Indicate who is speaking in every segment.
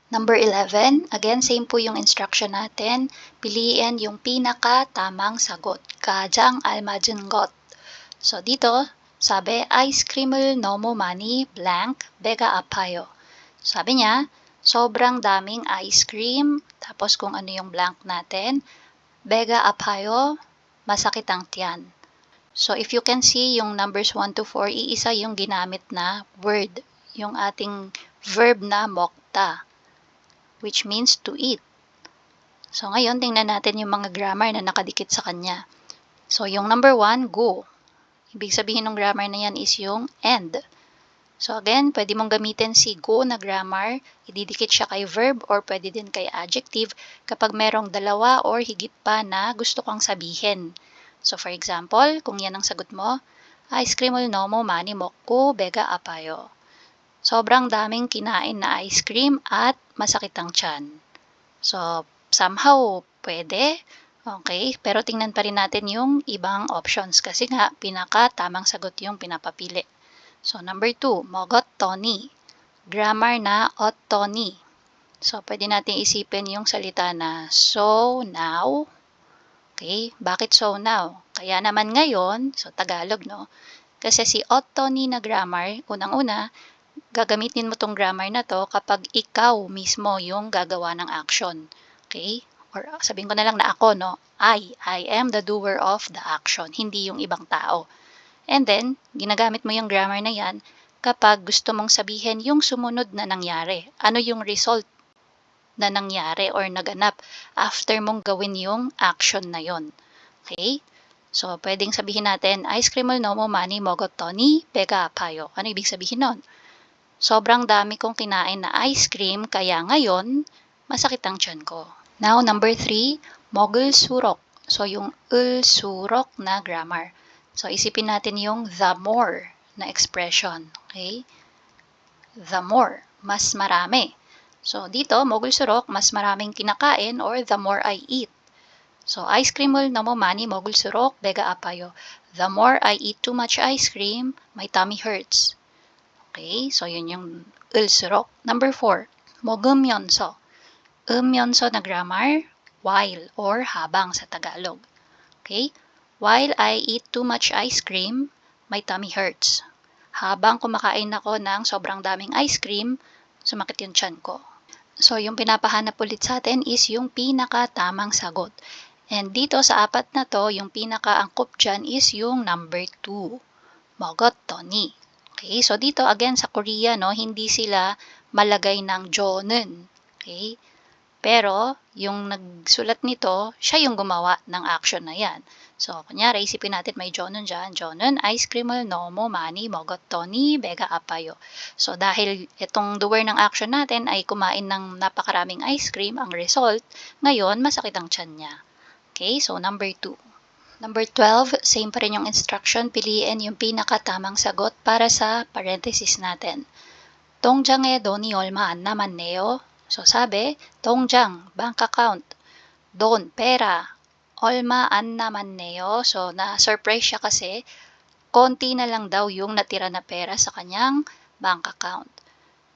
Speaker 1: Number 11, again, same po yung instruction natin. Piliin yung pinaka-tamang sagot. Kajang almajenggot. So, dito, sabi, ice cream을 너무 많이 blank, 배가 아파요. Sabi niya, sobrang daming ice cream, tapos kung ano yung blank natin, 배가 아파요, masakit ang tiyan. So, if you can see yung numbers 1 to 4, iisa yung ginamit na word, yung ating verb na mokta, which means to eat. So, ngayon, tingnan natin yung mga grammar na nakadikit sa kanya. So, yung number 1, go. Ibig sabihin ng grammar na yan is yung and. So, again, pwede mong gamitin si go na grammar. Ididikit siya kay verb or pwede din kay adjective kapag merong dalawa or higit pa na gusto kang sabihin. So, for example, kung yan ang sagot mo, ice cream을 너무 많이 먹고 배가 아파요. Sobrang daming kinain na ice cream at masakit ang tiyan. So, somehow, pwede. Okay, pero tingnan pa rin natin yung ibang options kasi nga pinaka-tamang sagot yung pinapapili. So, number 2, mogot Tony. Grammar na Tony. So, pwede natin isipin yung salita na so now. Okay, bakit so now? Kaya naman ngayon, so Tagalog, no? Kasi si Tony na grammar, unang-una, gagamitin mo tong grammar na to kapag ikaw mismo yung gagawa ng action. Okay? Or sabihin ko na lang na ako, no? I am the doer of the action, hindi yung ibang tao. And then, ginagamit mo yung grammar na yan kapag gusto mong sabihin yung sumunod na nangyari. Ano yung result na nangyari or naganap after mong gawin yung action na yon. Okay? So, pwedeng sabihin natin, ice cream을 너무 많이 먹었더니 배가 아파요. Ano ibig sabihin nun? Sobrang dami kong kinain na ice cream, kaya ngayon, masakit ang tiyan ko. Now, number 3, 먹을수록. So, yung ulsurok na grammar. So, isipin natin yung the more na expression. Okay? The more, mas marami. So, dito, 먹을수록, mas maraming kinakain or the more I eat. So, ice cream을 너무 많이 먹을수록 배가 아파요. The more I eat too much ice cream, my tummy hurts. Okay, so yun yung ulsurok. Number 4, 먹으면서. 으면서 na grammar, while or habang sa Tagalog. Okay, while I eat too much ice cream, my tummy hurts. Habang kumakain ako ng sobrang daming ice cream, sumakit yung tiyan ko. So, yung pinapahanap ulit sa atin is yung pinaka-tamang sagot. And dito sa apat na to, yung pinaka-angkop dyan is yung number 2. 먹었더니. Okay, so dito again sa Korea, no, hindi sila malagay ng jonen. Okay? Pero, yung nagsulat nito, siya yung gumawa ng action na yan. So, kunyari, isipin natin may jonen dyan. jonen, ice cream을 너무 많이 먹었더니 배가 아파요. So, dahil itong doer ng action natin ay kumain ng napakaraming ice cream, ang result, ngayon, masakit ang tiyan niya. Okay, so number 2. Number 12, same pa rin yung instruction, piliin yung pinakatamang sagot para sa parenthesis natin. 통장에 돈이 얼마 안 남았네요. So sabi, 통장, bank account, 돈, pera, 얼마 안 남았네요. So na-surprise siya kasi konti na lang daw yung natira na pera sa kanyang bank account.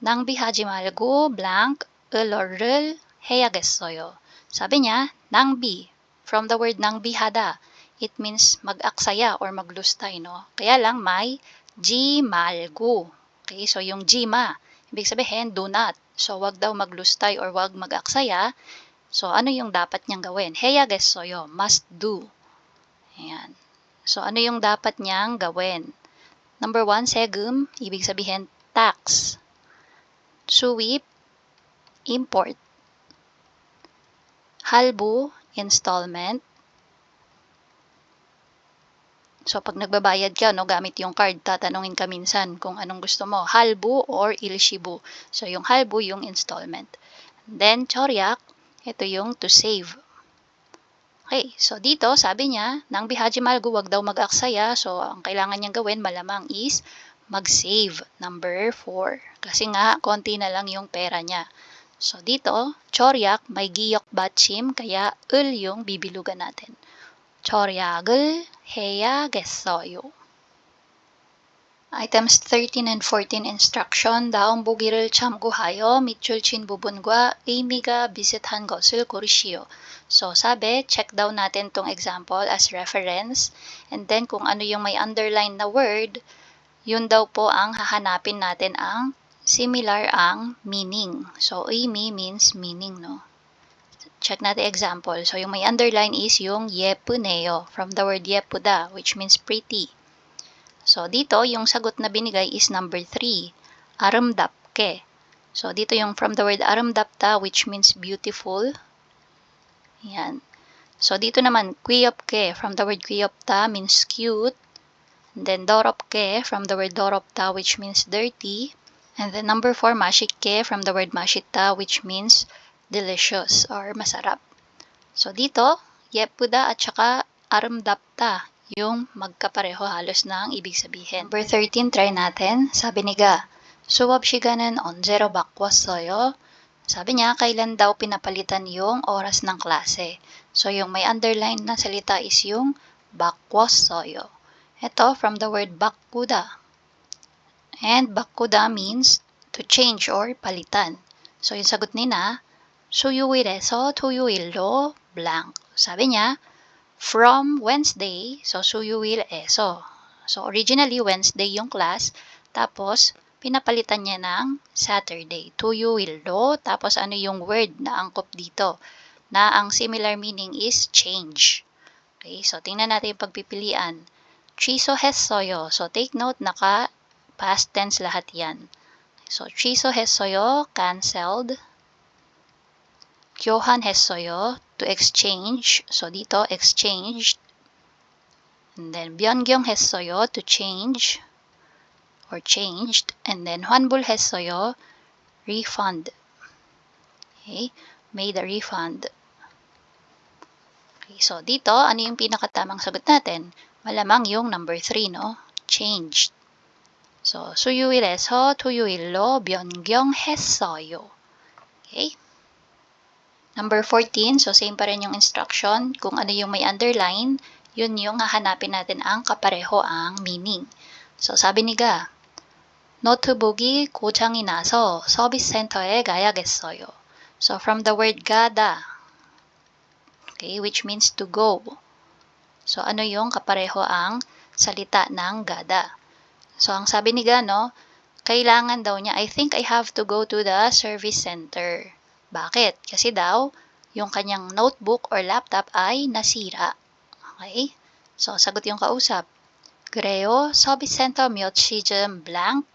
Speaker 1: 낭비하지 말고 blank, 을어를 해야겠어요. Sabi niya, 낭비, from the word 낭비하다, it means mag-aksaya or maglustay, no? Kaya lang may G malgo. Okay, so yung G ma, ibig sabihin do not. So wag daw maglustay or wag mag-aksaya. So ano yung dapat niyang gawin? 해야겠어요, must do. Ayan. So ano yung dapat niyang gawin? Number 1, 세금, ibig sabihin tax. 수입, import. 할부, installment. So, pag nagbabayad ka, no, gamit yung card, tatanungin ka minsan kung anong gusto mo, halbu or ilshibu. So, yung halbu, yung installment. Then, choryak, ito yung to save. Okay, so dito, sabi niya, nang bihaji malgu, wag daw mag-aksaya. So, ang kailangan niyang gawin, malamang is mag-save. Number 4. Kasi nga, konti na lang yung pera niya. So, dito, choryak, may giyok batchim, kaya ul yung bibilugan natin. 절약을 해야겠어요. Items 13 and 14 instruction. 다음 보기를 참고하여 밑줄 친 부분과 의미가 비슷한 것을 고르시오. So, sabi, check daw natin tong example as reference. And then, kung ano yung may underline na word, yun daw po ang hahanapin natin ang similar ang meaning. So, 의미 means meaning, no? Check natin example. So, yung may underline is yung 예쁘네요 from the word 예쁘다, which means pretty. So, dito, yung sagot na binigay is number 3, 아름답게. So, dito yung from the word 아름답다, which means beautiful. Yan. So, dito naman, 귀엽게, from the word 귀엽다, means cute. And then, 더럽게, from the word 더럽다, which means dirty. And then, number 4, 맛있게, from the word 맛있다, which means delicious or masarap. So, dito, 예쁘다 at saka 아름답다 yung magkapareho halos ng ibig sabihin. Number 13, try natin. Sabi ni Ga, 수업 시간은 언제로 바꿨어요? Sabi niya, kailan daw pinapalitan yung oras ng klase. So, yung may underline na salita is yung 바꿨어요. Ito, from the word 바꾸다. And 바꾸다 means to change or palitan. So, yung sagot nila, 수요일에서 토요일로 blank. Sabi niya, from Wednesday, so 수요일에서. So, originally, Wednesday yung class. Tapos, pinapalitan niya ng Saturday. 토요일로. Tapos, ano yung word na angkop dito? Na ang similar meaning is change. Okay, so tingnan natin yung pagpipilian. 취소했어요. So, take note, naka past tense lahat yan. So, 취소했어요, canceled. 교환했어요, to exchange. So, dito, exchanged. And then, 변경했어요, to change or changed. And then, 환불했어요, refund. Okay, made a refund. Okay, so dito, ano yung pinakatamang sagot natin? Malamang yung number 3, no? Changed. So, 수요일에서 토요일로 변경했어요. Okay? Number 14, so same pa rin yung instruction. Kung ano yung may underline, yun yung hahanapin natin ang kapareho ang meaning. So, sabi ni Ga, 노트북이 고장이 나서 서비스 센터에 가야겠어요. So, from the word gada, okay, which means to go. So, ano yung kapareho ang salita ng gada? So, ang sabi ni Ga, no, kailangan daw niya, I think I have to go to the service center. Bakit? Kasi daw, yung kanyang notebook or laptop ay nasira. Okay? So, sagot yung kausap. 그래요, 서비스 센터 몇 시쯤 blank?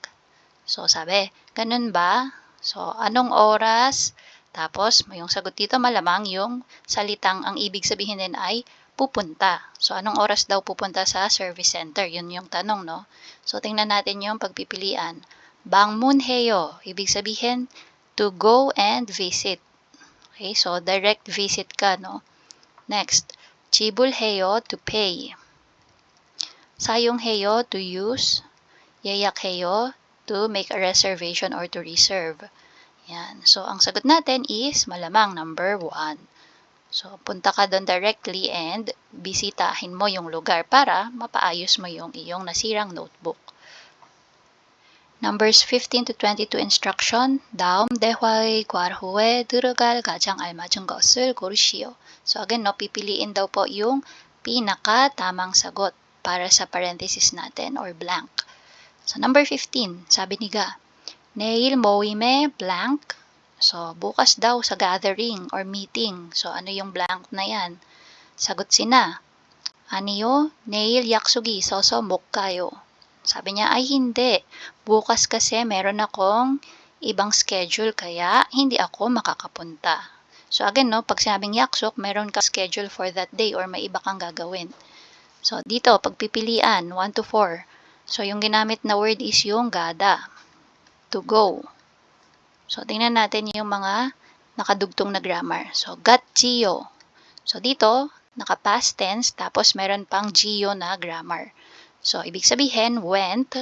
Speaker 1: So, sabi, ganun ba? So, anong oras? Tapos, yung sagot dito malamang yung salitang ang ibig sabihin din ay pupunta. So, anong oras daw pupunta sa service center? Yun yung tanong, no? So, tingnan natin yung pagpipilian. 방문해요. Ibig sabihin, to go and visit. Okay, so direct visit ka, no? Next, 지불해요, to pay. 사용해요, to use. 예약해요, to make a reservation or to reserve. Yan. So, ang sagot natin is malamang number 1. So, punta ka doon directly and bisitahin mo yung lugar para mapaayos mo yung iyong nasirang notebook. Numbers 15 to 22 instruction. 다음 대화의 괄호에 들어갈 가장 알맞은 것을 고르시오. So again, no, pipiliin daw po yung pinaka-tamang sagot para sa parenthesis natin or blank. So number 15, sabi ni Ga, 내일 모임에 blank. So bukas daw sa gathering or meeting. So ano yung blank na yan? Sagot sina, 아니요, 내일 약속이 있어서 못 가요. Sabi niya, ay hindi. Bukas kasi meron akong ibang schedule kaya hindi ako makakapunta. So again, no, pag sinabing yaksok, meron ka schedule for that day or may iba kang gagawin. So dito, pagpipilian, 1 to 4. So yung ginamit na word is yung gada, to go. So tingnan natin yung mga nakadugtong na grammar. So gat지요. So dito, naka-past tense, tapos meron pang 지요 na grammar. So, ibig sabihin, went,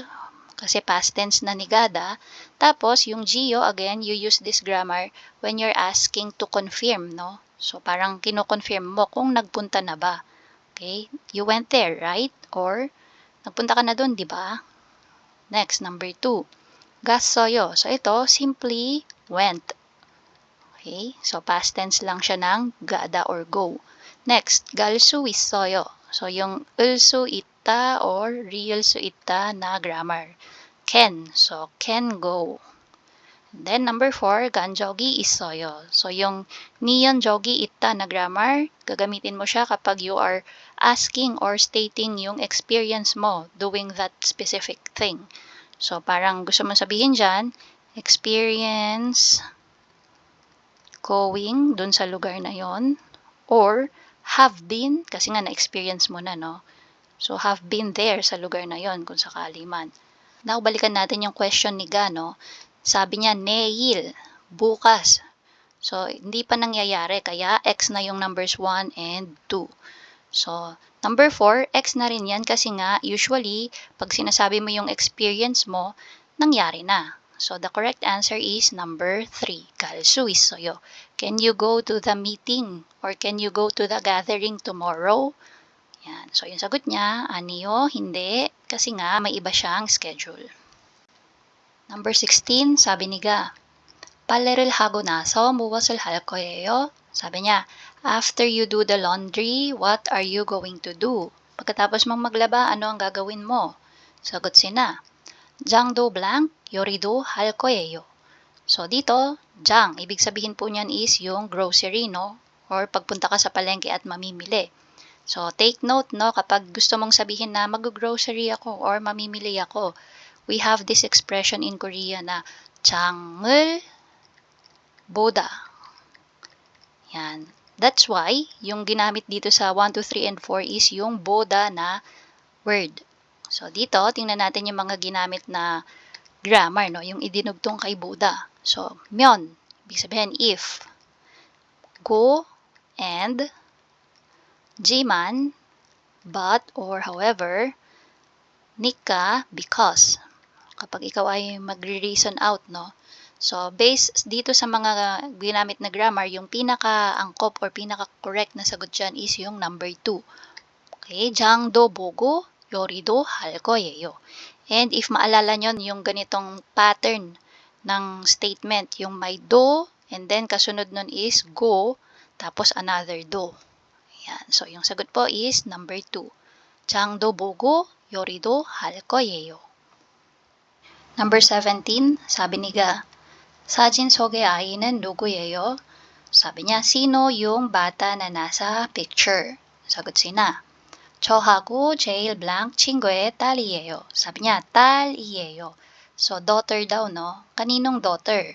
Speaker 1: kasi past tense na ni Gada. Tapos, yung Gio, again, you use this grammar when you're asking to confirm, no? So, parang kino-confirm mo kung nagpunta na ba. Okay? You went there, right? Or, nagpunta ka na doon, di ba? Next, number 2. 갔어요. So, ito, simply went. Okay? So, past tense lang siya ng gada or go. Next, 갈 수 있어요. So, yung 을 수 있다 or real 수 있다 na grammar. Can. So, can go. Then, number 4, 간 적이 있어요. So, yung niyon 적이 있다 na grammar, gagamitin mo siya kapag you are asking or stating yung experience mo doing that specific thing. So, parang gusto mo sabihin dyan, experience going dun sa lugar na yon, or have been, kasi nga na-experience mo na, no? So, have been there sa lugar na yon kung sakali man. Now, balikan natin yung question ni Gano. Sabi niya, neil, bukas. So, hindi pa nangyayari, kaya X na yung numbers 1 and 2. So, number 4, X na rin yan kasi nga, usually, pag sinasabi mo yung experience mo, nangyari na. So, the correct answer is number 3, 갈 수 있어요. Can you go to the meeting or can you go to the gathering tomorrow? Yan. So, yung sagot niya, aniyo, hindi, kasi nga may iba siyang schedule. Number 16, sabi ni Ga, 빨래를 하고 나서 무엇을 할 거예요? Sabi niya, after you do the laundry, what are you going to do? Pagkatapos mong maglaba, ano ang gagawin mo? Sagot sina, 장도 blank, 요리도 할 거예요. So dito, 장, ibig sabihin po niyan is yung grocery, no? Or pagpunta ka sa palengke at mamimili. So take note, no? Kapag gusto mong sabihin na mag-grocery ako or mamimili ako, we have this expression in Korea na 장을 보다. Yan. That's why, yung ginamit dito sa 1, 2, 3, and 4 is yung boda na word. So, dito, tingnan natin yung mga ginamit na grammar, no? Yung idinugtong kay boda. So, myon, ibig sabihin if. Go and jiman, but, or however, nika, because. Kapag ikaw ay magre-reason out, no? So, based dito sa mga ginamit na grammar, yung pinaka-angkop or pinaka-correct na sagot dyan is yung number 2. Okay, 장도 보고 요리도 할 거예요. And if maalala nyo yung ganitong pattern ng statement, yung may do, and then kasunod nun is go, tapos another do. Ayan. So, yung sagot po is number 2. 장도 보고 요리도 할 거예요. Number 17, sabi ni Ga, 사진 속의 아이는 누구예요? Sabi niya, sino yung bata na nasa picture? Sagot sina, 저하고 제일 blank 친구의 딸이에요. Sabi niya, 딸이에요. So, daughter daw, no? Kaninong daughter?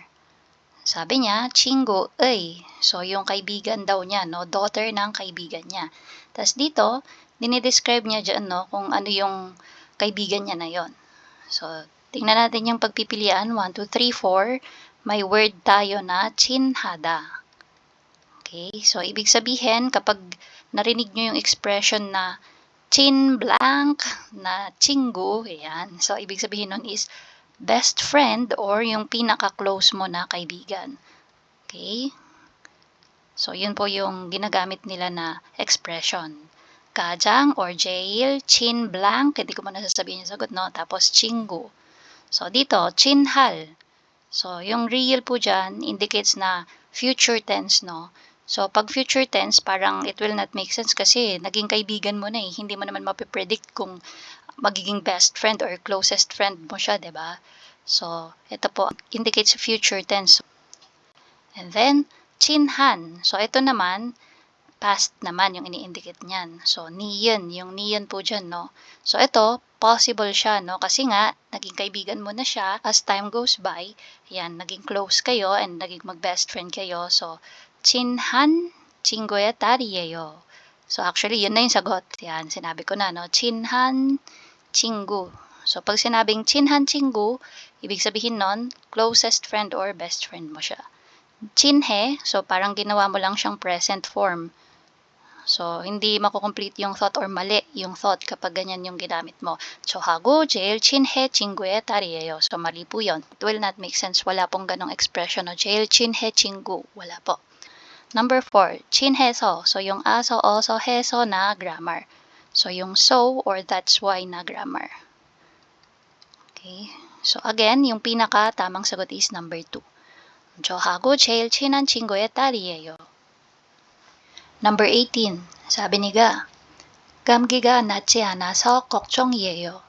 Speaker 1: Sabi niya, 친구의. So, yung kaibigan daw niya, no? Daughter ng kaibigan niya. Tapos dito, dinidescribe niya dyan, no? Kung ano yung kaibigan niya na yon. So, tingnan natin yung pagpipilian. 1, 2, 3, 4. May word tayo na 친하다. Okay, so ibig sabihin, kapag narinig nyo yung expression na chin blank na 친구, ayan. So, ibig sabihin nun is best friend or yung pinaka-close mo na kaibigan. Okay? So, yun po yung ginagamit nila na expression. 가장 or jail, chin blank, hindi ko muna sasabihin yung sagot, no? Tapos, 친구. So, dito, 친할. So, yung real po dyan indicates na future tense, no? So, pag future tense, parang it will not make sense kasi naging kaibigan mo na eh. Hindi mo naman mapipredict kung magiging best friend or closest friend mo siya, diba? So, ito po indicates future tense. And then, 친한. So, ito naman, past naman yung ini-indicate niyan. So, niyan. Yung niyan po dyan, no? So, ito, possible siya, no? Kasi nga, naging kaibigan mo na siya. As time goes by, yan, naging close kayo and naging mag-best friend kayo. So, 친한 친구의 딸이에요. So, actually, yun na yung sagot. Yan, sinabi ko na, no? 친한 친구. So, pag sinabing 친한 친구, ibig sabihin nun, closest friend or best friend mo siya. 친해, so parang ginawa mo lang siyang present form. So, hindi makukomplete yung thought or mali yung thought kapag ganyan yung ginamit mo. 저하고 제일 친해 친구의 딸이에요. So, mali po yun. It will not make sense. Wala pong ganong expression. No? 제일 친해 친구. Wala po. Number 4, 친해서. So, yung aso, also, 해서 na grammar. So, yung so or that's why na grammar. Okay. So again, yung pinaka tamang sagot is number 2. 저하고 제일 친한 친구의 딸이에요. Number 18. 사비 니가 감기가 낫지 않아서 걱정이에요.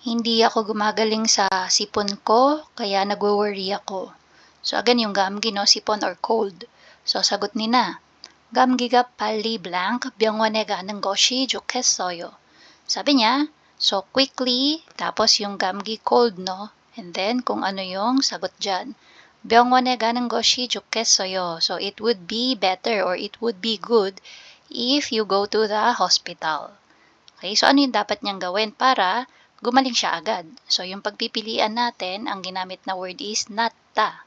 Speaker 1: Hindi ako gumagaling sa sipon ko, kaya nagwo-worry ako. So again, yung 감기, no, sipon or cold. So sagot ni na, 감기가 빨리 blank 병원에 가는 것이 좋겠어요. Sabi niya, so quickly, tapos yung 감기 cold, no? And then kung ano yung sagot dyan. 병원에 가는 것이 좋겠어요. So it would be better or it would be good if you go to the hospital. Okay, so ano yung dapat niyang gawin para gumaling siya agad? So yung pagpipilian natin, ang ginamit na word is natta.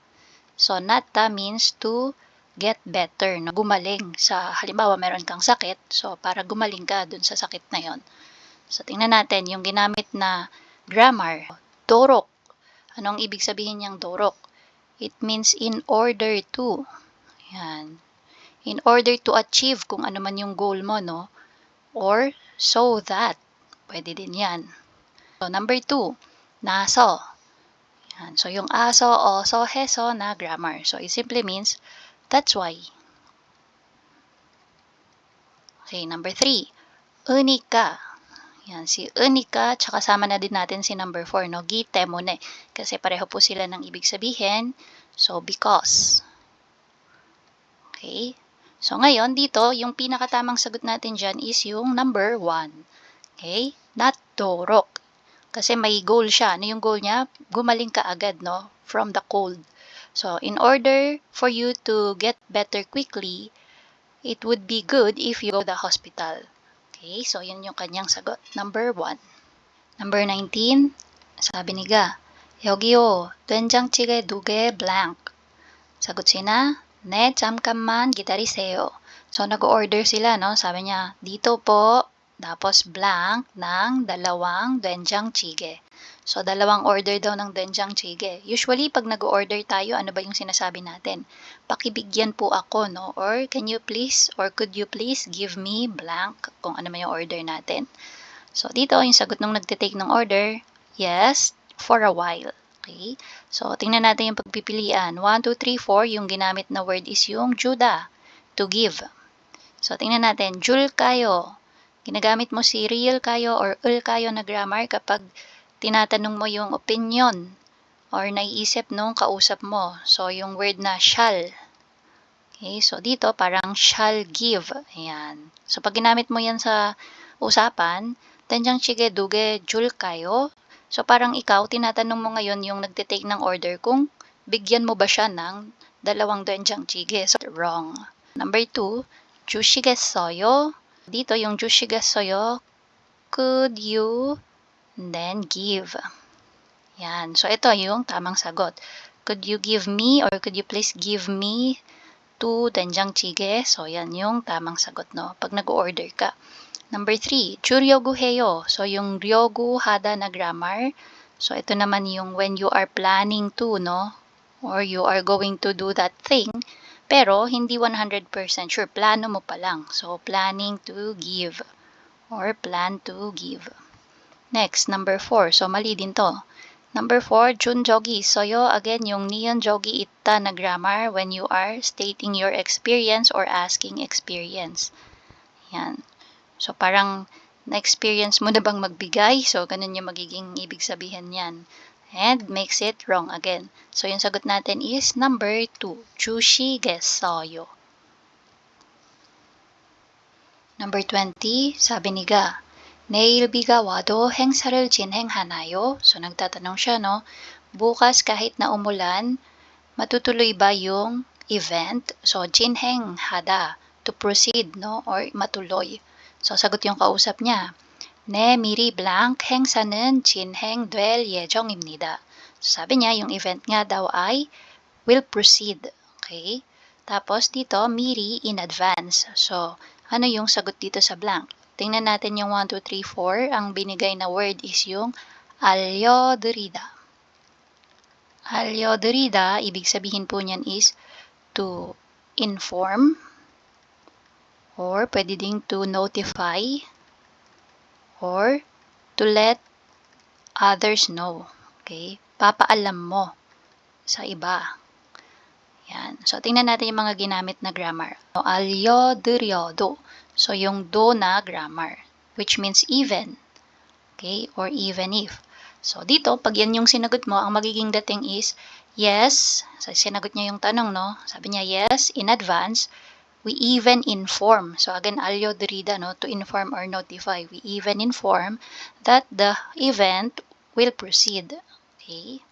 Speaker 1: So natta means to get better, no? Gumaling. Sa halimbawa, meron kang sakit, so para gumaling ka dun sa sakit na yon. So tingnan natin yung ginamit na grammar. Dorok. Anong ibig sabihin niyang dorok? It means in order to. Yan. In order to achieve kung ano man yung goal mo, no? Or so that. Pwede din yan. So number 2, naso. Yan. So yung aso, oso, heso na grammar. So it simply means that's why. Okay, number 3, unika. Yan, si unika, tsaka kasama na din natin si number 4, no? Gitemone. Kasi pareho po sila ng ibig sabihin. So, because. Okay? So, ngayon, dito, yung pinakatamang sagot natin dyan is yung number 1. Okay? Not dorok. Kasi may goal siya. Ano yung goal niya? Gumaling ka agad, no? From the cold. So, in order for you to get better quickly, it would be good if you go to the hospital. Okay, so yun yung kanyang sagot. Number 1. Number 19, sabi ni가 여기요, 된장찌개 2개 blank. 사got sina, 네, 잠깐만 기다리세요. So nag-order sila, no? Sabi niya, dito po, tapos blank ng 2 된장찌개. So, 2 order daw ng 된장찌개. Usually, pag nag-order tayo, ano ba yung sinasabi natin? Pakibigyan po ako, no? Or, can you please, or could you please give me blank kung ano may order natin. So, dito, yung sagot nung nagtitake ng order, yes, for a while. Okay? So, tingnan natin yung pagpipilian. 1, 2, 3, 4, yung ginamit na word is yung juda, to give. So, tingnan natin, jul kayo. Ginagamit mo si real kayo or ul kayo na grammar kapag tinatanong mo yung opinion or naiisip nung kausap mo. So, yung word na shall. Okay, so dito parang shall give. Ayan. So, pag ginamit mo yan sa usapan, 된장찌개 2개 줄까요? So, parang ikaw, tinatanong mo ngayon yung nagtitake ng order kung bigyan mo ba siya ng 2 된장찌개. So, wrong. Number 2, 주시겠어요? Dito, yung 주시겠어요, could you then give. Yan. So, ito yung tamang sagot. Could you give me or could you please give me 2 된장찌개? So, yan yung tamang sagot, no? Pag nag-order ka. Number 3, 주려고 해요. So, yung ryogu hada na grammar. So, ito naman yung when you are planning to, no? Or you are going to do that thing. Pero, hindi 100% sure. Plano mo pa lang. So, planning to give. Or plan to give. Next, number 4. So, mali din to. Number 4, 준적이 있어요. Again, yung niyon jogi itta na grammar when you are stating your experience or asking experience. Yan. So, parang na-experience mo na bang magbigay? So, ganun yung magiging ibig sabihin yan. And makes it wrong again. So, yung sagot natin is number 2. 주시겠어요. Number 20, sabi ni가 내일 비가 와도 행사를 진행하나요? So, nagtatanong siya, no? Bukas kahit na umulan, matutuloy ba yung event? So, 진행하다, to proceed, no? Or matuloy. So, sagot yung kausap niya. 네, 미리 blank 행사는 진행될 예정입니다. So, sabi niya, yung event nga daw ay will proceed. Okay? Tapos, dito, 미리 in advance. So, ano yung sagot dito sa blank? Tingnan natin yung 1, 2, 3, 4. Ang binigay na word is yung 알려드리다. 알려드리다, ibig sabihin po niyan is to inform or pwede ding to notify or to let others know. Okay? Papaalam mo sa iba. Yan. So, tingnan natin yung mga ginamit na grammar. So, 알려드려도. So, yung do na grammar, which means even. Okay? Or even if. So, dito, pag yan yung sinagot mo, ang magiging dating is, yes. So, sinagot niya yung tanong, no? Sabi niya, yes, in advance. We even inform. So, again, alliodrida, no? To inform or notify. We even inform that the event will proceed. Okay?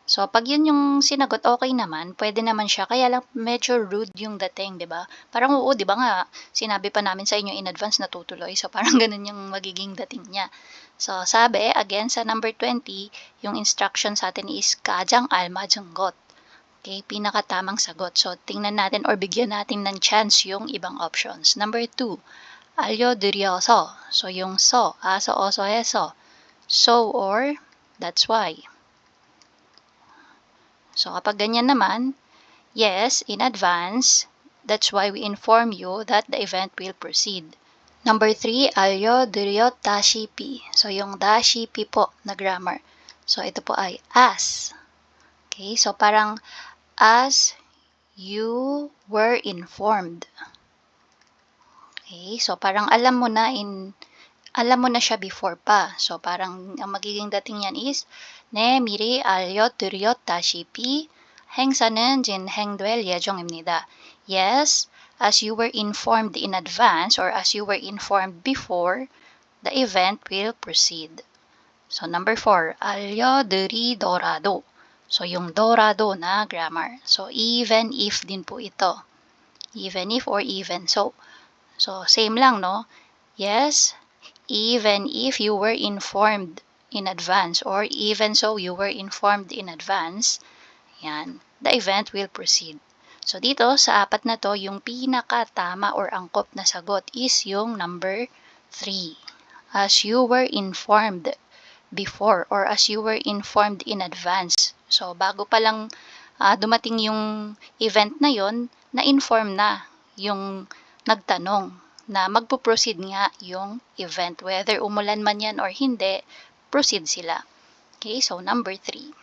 Speaker 1: So, pag yun yung sinagot, okay naman, pwede naman siya. Kaya lang medyo rude yung dating, di ba? Parang oo, di ba nga, sinabi pa namin sa inyo in advance na tutuloy. So, parang ganun yung magiging dating niya. So, sabi, again, sa number 20, yung instruction sa atin is kajang alma jenggot. Okay, pinakatamang sagot. So, tingnan natin or bigyan natin ng chance yung ibang options. Number 2, alyodiryoso. So, yung so, aso, oso, eso. So or that's why. So, kapag ganyan naman, yes, in advance, that's why we inform you that the event will proceed. Number 3, alyodiryo dashipi. So, yung dashipi po na grammar. So, ito po ay as. Okay, so parang as you were informed. Okay, so parang alam mo na siya before pa. So, parang ang magiging dating yan is, 네, 미리 알려드렸다시피 행사는 진행될 예정입니다. Yes, as you were informed in advance or as you were informed before, the event will proceed. So, number 4, 알려드리더라도. So, yung dorado na grammar. So, even if din po ito. Even if or even so. So, same lang, no? Yes, even if you were informed in advance or even so you were informed in advance, yan, the event will proceed. So, dito sa apat na to, yung pinaka-tama or angkop na sagot is yung number 3. As you were informed before or as you were informed in advance. So, bago pa lang dumating yung event na yon, na-inform na yung nagtanong na magpo-proceed nga yung event. Whether umulan man yan or hindi, proceed sila. Okay, so number 3.